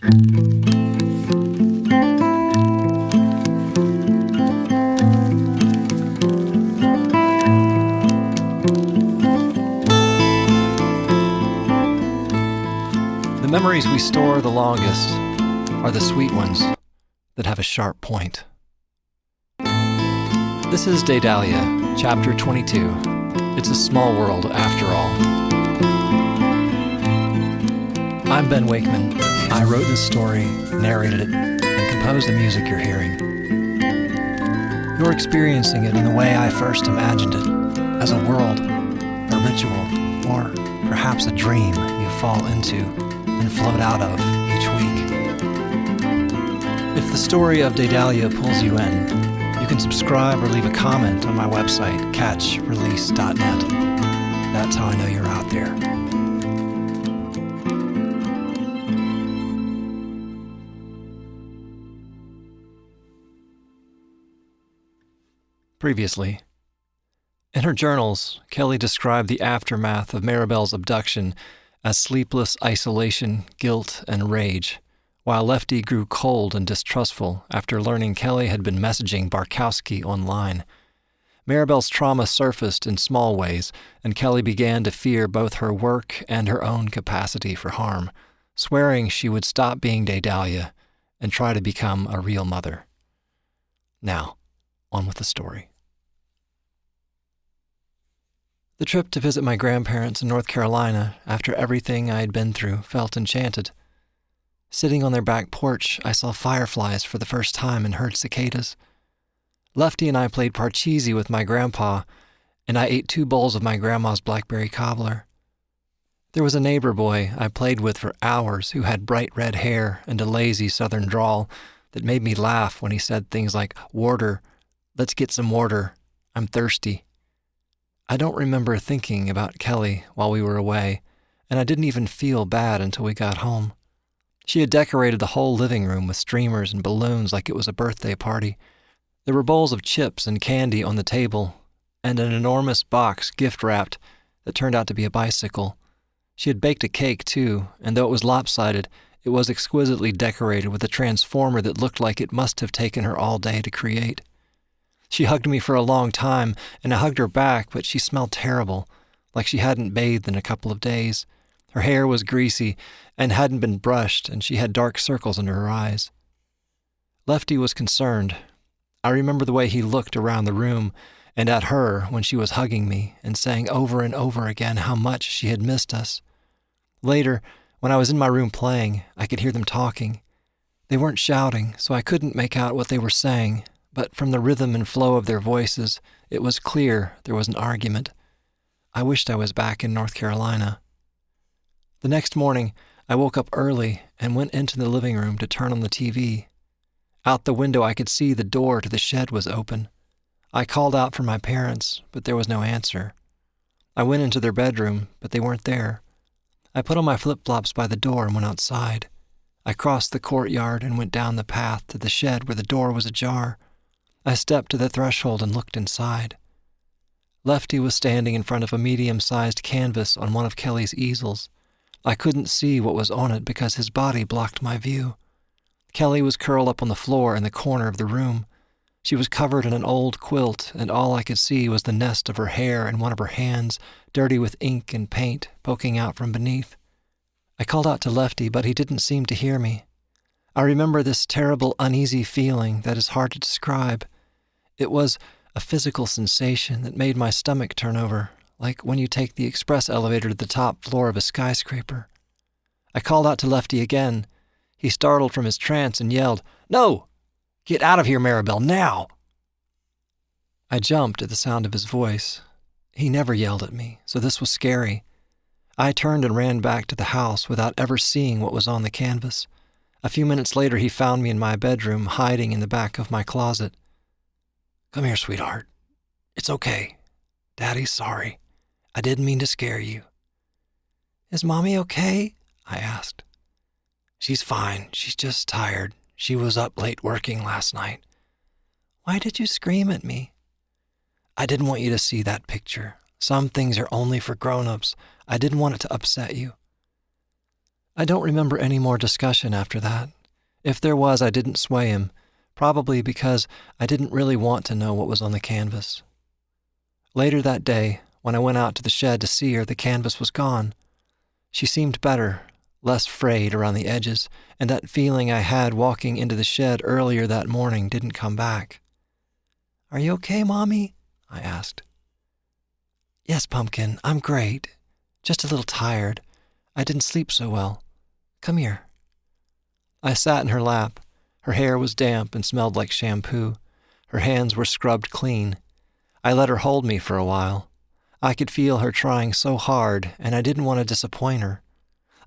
The memories we store the longest are the sweet ones that have a sharp point. This is Daedalia, Chapter 22. It's a small world after all. I'm Ben Wakeman. I wrote this story, narrated it, and composed the music you're hearing. You're experiencing it in the way I first imagined it, as a world, a ritual, or perhaps a dream you fall into and float out of each week. If the story of Daedalia pulls you in, you can subscribe or leave a comment on my website, catchrelease.net. That's how I know you're out there. Previously, in her journals, Kelly described the aftermath of Marabelle's abduction as sleepless isolation, guilt, and rage, while Lefty grew cold and distrustful after learning Kelly had been messaging Barkowski online. Marabelle's trauma surfaced in small ways, and Kelly began to fear both her work and her own capacity for harm, swearing she would stop being Daedalia and try to become a real mother. Now, on with the story. The trip to visit my grandparents in North Carolina, after everything I had been through, felt enchanted. Sitting on their back porch, I saw fireflies for the first time and heard cicadas. Lefty and I played parcheesi with my grandpa, and I ate 2 bowls of my grandma's blackberry cobbler. There was a neighbor boy I played with for hours who had bright red hair and a lazy southern drawl that made me laugh when he said things like, "Water, let's get some water, I'm thirsty." I don't remember thinking about Kelly while we were away, and I didn't even feel bad until we got home. She had decorated the whole living room with streamers and balloons like it was a birthday party. There were bowls of chips and candy on the table, and an enormous box gift-wrapped that turned out to be a bicycle. She had baked a cake, too, and though it was lopsided, it was exquisitely decorated with a transformer that looked like it must have taken her all day to create. She hugged me for a long time, and I hugged her back, but she smelled terrible, like she hadn't bathed in a couple of days. Her hair was greasy and hadn't been brushed, and she had dark circles under her eyes. Lefty was concerned. I remember the way he looked around the room and at her when she was hugging me and saying over and over again how much she had missed us. Later, when I was in my room playing, I could hear them talking. They weren't shouting, so I couldn't make out what they were saying, but from the rhythm and flow of their voices, it was clear there was an argument. I wished I was back in North Carolina. The next morning, I woke up early and went into the living room to turn on the TV. Out the window, I could see the door to the shed was open. I called out for my parents, but there was no answer. I went into their bedroom, but they weren't there. I put on my flip-flops by the door and went outside. I crossed the courtyard and went down the path to the shed where the door was ajar. I stepped to the threshold and looked inside. Lefty was standing in front of a medium-sized canvas on one of Kelly's easels. I couldn't see what was on it because his body blocked my view. Kelly was curled up on the floor in the corner of the room. She was covered in an old quilt, and all I could see was the nest of her hair and one of her hands, dirty with ink and paint, poking out from beneath. I called out to Lefty, but he didn't seem to hear me. I remember this terrible, uneasy feeling that is hard to describe. It was a physical sensation that made my stomach turn over, like when you take the express elevator to the top floor of a skyscraper. I called out to Lefty again. He startled from his trance and yelled, "No! Get out of here, Marabelle, now!" I jumped at the sound of his voice. He never yelled at me, so this was scary. I turned and ran back to the house without ever seeing what was on the canvas. A few minutes later, he found me in my bedroom, hiding in the back of my closet. "Come here, sweetheart. It's okay. Daddy's sorry. I didn't mean to scare you." "Is Mommy okay?" I asked. "She's fine. She's just tired. She was up late working last night." "Why did you scream at me?" "I didn't want you to see that picture. Some things are only for grown-ups. I didn't want it to upset you." I don't remember any more discussion after that. If there was, I didn't sway him, probably because I didn't really want to know what was on the canvas. Later that day, when I went out to the shed to see her, the canvas was gone. She seemed better, less frayed around the edges, and that feeling I had walking into the shed earlier that morning didn't come back. "Are you okay, Mommy?" I asked. "Yes, Pumpkin, I'm great. Just a little tired. I didn't sleep so well. Come here." I sat in her lap. Her hair was damp and smelled like shampoo. Her hands were scrubbed clean. I let her hold me for a while. I could feel her trying so hard, and I didn't want to disappoint her.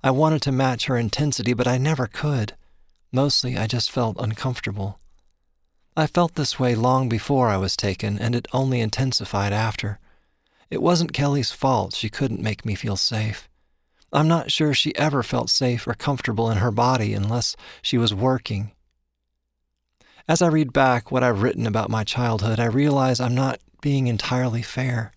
I wanted to match her intensity, but I never could. Mostly, I just felt uncomfortable. I felt this way long before I was taken, and it only intensified after. It wasn't Kelly's fault she couldn't make me feel safe. I'm not sure she ever felt safe or comfortable in her body unless she was working. As I read back what I've written about my childhood, I realize I'm not being entirely fair.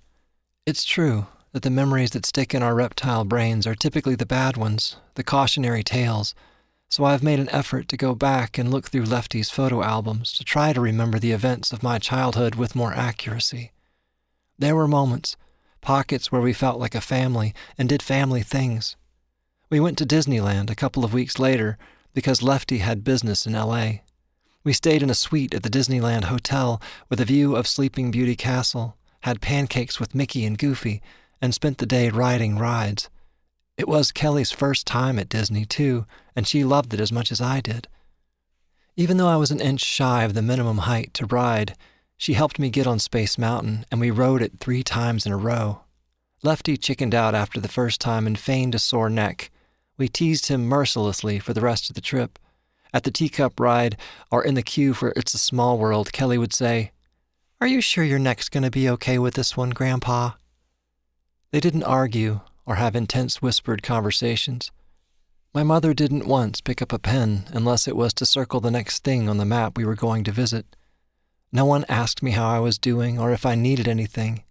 It's true that the memories that stick in our reptile brains are typically the bad ones, the cautionary tales, so I've made an effort to go back and look through Lefty's photo albums to try to remember the events of my childhood with more accuracy. There were moments, pockets where we felt like a family and did family things. We went to Disneyland a couple of weeks later because Lefty had business in L.A. We stayed in a suite at the Disneyland Hotel with a view of Sleeping Beauty Castle, had pancakes with Mickey and Goofy, and spent the day riding rides. It was Kelly's first time at Disney, too, and she loved it as much as I did. Even though I was an inch shy of the minimum height to ride, she helped me get on Space Mountain, and we rode it 3 times in a row. Lefty chickened out after the first time and feigned a sore neck. We teased him mercilessly for the rest of the trip. At the teacup ride, or in the queue for It's a Small World, Kelly would say, "Are you sure your neck's going to be okay with this one, Grandpa?" They didn't argue or have intense whispered conversations. My mother didn't once pick up a pen unless it was to circle the next thing on the map we were going to visit. No one asked me how I was doing or if I needed anything.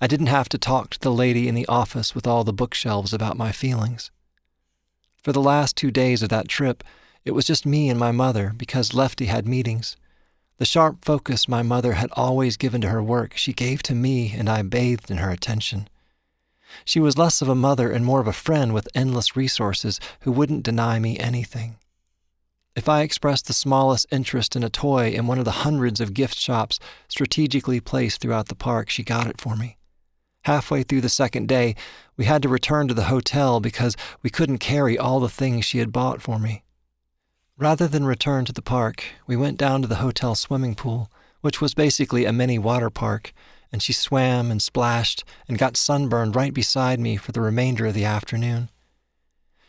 I didn't have to talk to the lady in the office with all the bookshelves about my feelings. For the last 2 days of that trip, it was just me and my mother because Lefty had meetings. The sharp focus my mother had always given to her work she gave to me, and I bathed in her attention. She was less of a mother and more of a friend with endless resources who wouldn't deny me anything. If I expressed the smallest interest in a toy in one of the hundreds of gift shops strategically placed throughout the park, she got it for me. Halfway through the second day, we had to return to the hotel because we couldn't carry all the things she had bought for me. Rather than return to the park, we went down to the hotel swimming pool, which was basically a mini water park, and she swam and splashed and got sunburned right beside me for the remainder of the afternoon.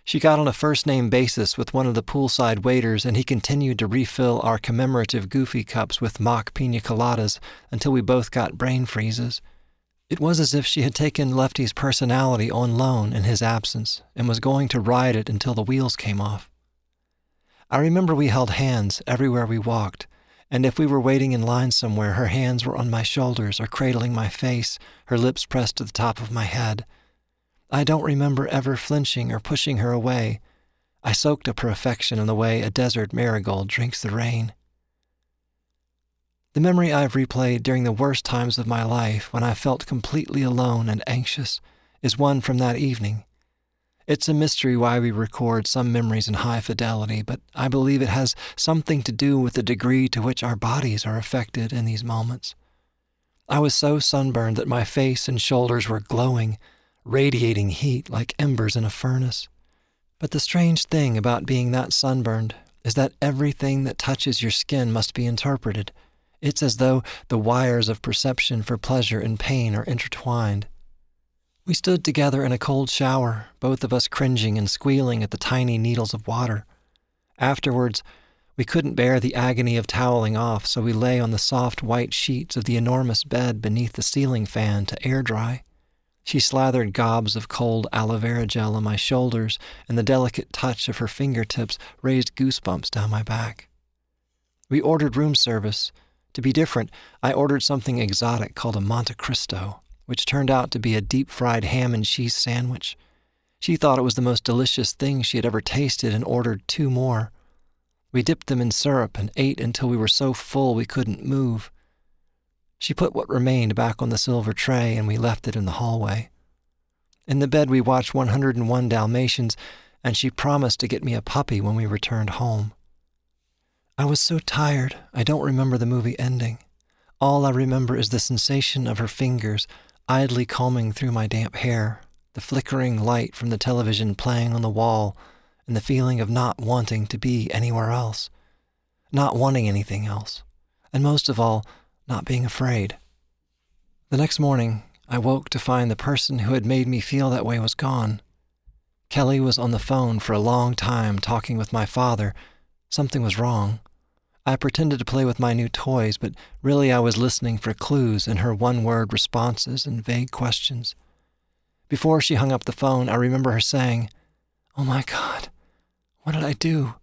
She got on a first-name basis with one of the poolside waiters, and he continued to refill our commemorative Goofy cups with mock pina coladas until we both got brain freezes. It was as if she had taken Lefty's personality on loan in his absence and was going to ride it until the wheels came off. I remember we held hands everywhere we walked, and if we were waiting in line somewhere, her hands were on my shoulders or cradling my face, her lips pressed to the top of my head. I don't remember ever flinching or pushing her away. I soaked up her affection in the way a desert marigold drinks the rain. The memory I've replayed during the worst times of my life, when I felt completely alone and anxious, is one from that evening. It's a mystery why we record some memories in high fidelity, but I believe it has something to do with the degree to which our bodies are affected in these moments. I was so sunburned that my face and shoulders were glowing, radiating heat like embers in a furnace. But the strange thing about being that sunburned is that everything that touches your skin must be interpreted. It's as though the wires of perception for pleasure and pain are intertwined. We stood together in a cold shower, both of us cringing and squealing at the tiny needles of water. Afterwards, we couldn't bear the agony of toweling off, so we lay on the soft white sheets of the enormous bed beneath the ceiling fan to air dry. She slathered gobs of cold aloe vera gel on my shoulders, and the delicate touch of her fingertips raised goosebumps down my back. We ordered room service. To be different, I ordered something exotic called a Monte Cristo, which turned out to be a deep-fried ham and cheese sandwich. She thought it was the most delicious thing she had ever tasted and ordered 2 more. We dipped them in syrup and ate until we were so full we couldn't move. She put what remained back on the silver tray and we left it in the hallway. In the bed we watched 101 Dalmatians, and she promised to get me a puppy when we returned home. I was so tired, I don't remember the movie ending. All I remember is the sensation of her fingers idly combing through my damp hair, the flickering light from the television playing on the wall, and the feeling of not wanting to be anywhere else, not wanting anything else, and most of all, not being afraid. The next morning, I woke to find the person who had made me feel that way was gone. Kelly was on the phone for a long time talking with my father. Something was wrong. I pretended to play with my new toys, but really I was listening for clues in her one-word responses and vague questions. Before she hung up the phone, I remember her saying, "Oh my God, what did I do?"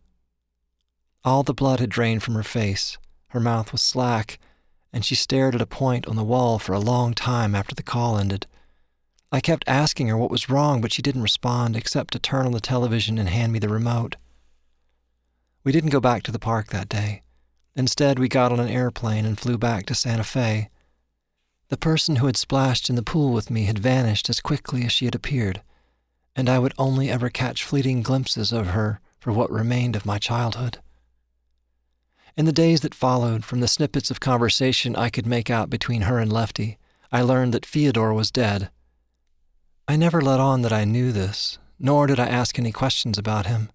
All the blood had drained from her face. Her mouth was slack, and she stared at a point on the wall for a long time after the call ended. I kept asking her what was wrong, but she didn't respond except to turn on the television and hand me the remote. We didn't go back to the park that day. Instead, we got on an airplane and flew back to Santa Fe. The person who had splashed in the pool with me had vanished as quickly as she had appeared, and I would only ever catch fleeting glimpses of her for what remained of my childhood. In the days that followed, from the snippets of conversation I could make out between her and Lefty, I learned that Fyodor was dead. I never let on that I knew this, nor did I ask any questions about him.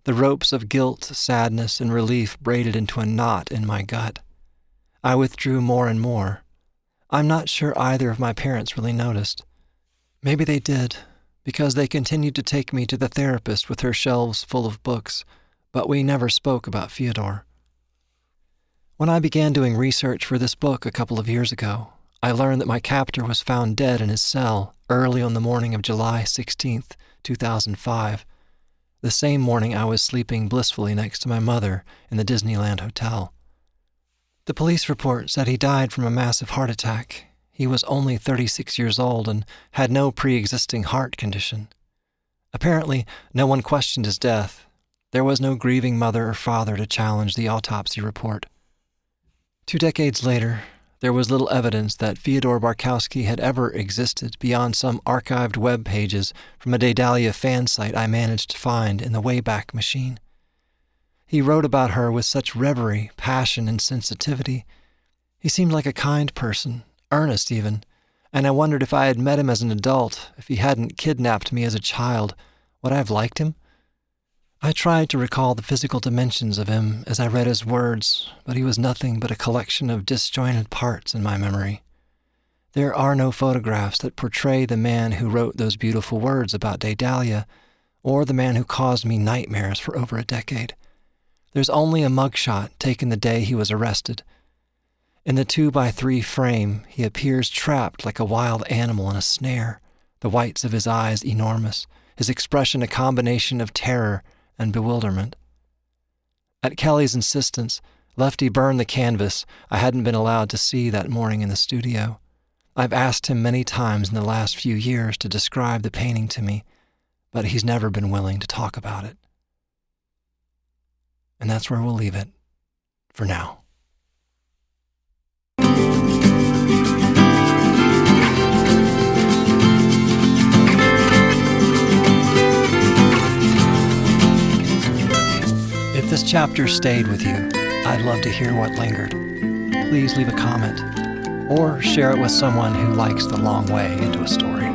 The ropes of guilt, sadness, and relief braided into a knot in my gut. I withdrew more and more. I'm not sure either of my parents really noticed. Maybe they did, because they continued to take me to the therapist with her shelves full of books, but we never spoke about Fyodor. When I began doing research for this book a couple of years ago, I learned that my captor was found dead in his cell early on the morning of July 16th, 2005. The same morning I was sleeping blissfully next to my mother in the Disneyland Hotel. The police report said he died from a massive heart attack. He was only 36 years old and had no pre-existing heart condition. Apparently, no one questioned his death. There was no grieving mother or father to challenge the autopsy report. 2 decades later, there was little evidence that Fyodor Barkowski had ever existed beyond some archived web pages from a Daedalia fan site I managed to find in the Wayback Machine. He wrote about her with such reverie, passion, and sensitivity. He seemed like a kind person, earnest even, and I wondered if I had met him as an adult, if he hadn't kidnapped me as a child, would I have liked him? I tried to recall the physical dimensions of him as I read his words, but he was nothing but a collection of disjointed parts in my memory. There are no photographs that portray the man who wrote those beautiful words about Daedalia, or the man who caused me nightmares for over a decade. There's only a mugshot taken the day he was arrested. In the 2x3 frame, he appears trapped like a wild animal in a snare, the whites of his eyes enormous, his expression a combination of terror and bewilderment. At Kelly's insistence, Lefty burned the canvas I hadn't been allowed to see that morning in the studio. I've asked him many times in the last few years to describe the painting to me, but he's never been willing to talk about it. And that's where we'll leave it, for now. If this chapter stayed with you, I'd love to hear what lingered. Please leave a comment, or share it with someone who likes the long way into a story.